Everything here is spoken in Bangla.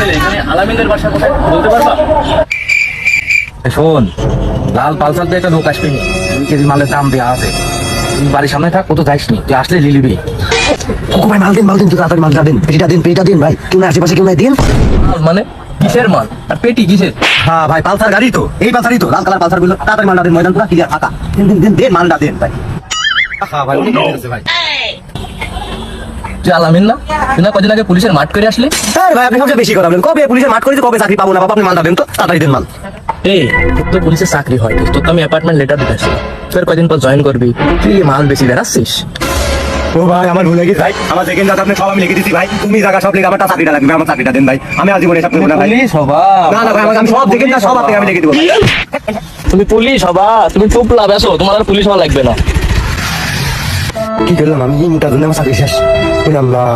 ছেলে, এখানে আলামিনের বাসা কোথায় বলতে পারবা? শোন, লাল পালসার দিয়ে একটা লোক আসবে 2 কেজি মালের দাম দেওয়া আছে। তুই বাড়ির সামনে থাক, কোথাও যাইস নি, তুই আসলে লিলিবি। ভাই মাল দিন তুই তাড়াতাড়ি মালটা দিন, পেটিটা দিন ভাই, কেউ নাই আশেপাশে, কেউ নাই দিন। মাল মানে কিসের মাল আর পেটি কিসের? হ্যাঁ ভাই, পালসার গাড়ি তো, এই পালসারই তো, লাল কালার পালসার গুলো, তাড়াতাড়ি মালটা দিন, ময়দান পুরো ক্লিয়ার ফাঁকা। দিন মালটা দিন ভাই। হ্যাঁ ভাই, অনেক দেরি হচ্ছে ভাই। তুই আলামিন না? তুই না কদিন আগে পুলিশের মাঠ করে আসলি? হ্যাঁ ভাই, আপনি সবচেয়ে বেশি কথা বলেন, কবে পুলিশের মাঠ করেছে, কবে চাকরি পাবো না বাবা, আপনি মালটা দেন তো, তাড়াতাড়ি দেন মাল। এই তোর তো পুলিশের চাকরি হয়, তোর তো আমি অ্যাপার্টমেন্ট লেটার দিতেছি, তোর কদিন পর জয়েন করবি, তুই মাল বেশি বেড়াচ্ছিস। ও ভাই, আমার ভুলে গেছে ভাই, আমার সেকেন্ড জায়গা আপনি সব আমি লিখে দিচ্ছি ভাই, তুমি জায়গা সব লিখে, আমার চাকরিটা লাগবে, আমার চাকরিটা দেন ভাই, আমি আজীবন এসব করবো না ভাই। পুলিশ হবা? না ভাই, আমি সব দেখেন না, সব আপনাকে আমি লিখে দেবো। তুমি পুলিশ হবা? তুমি চুপ লাভ আসো, তোমার আর পুলিশ হওয়া লাগবে না। কি করলাম আমি, এই মোটার জন্য আমার চাকরি শেষ। আল্লাহ।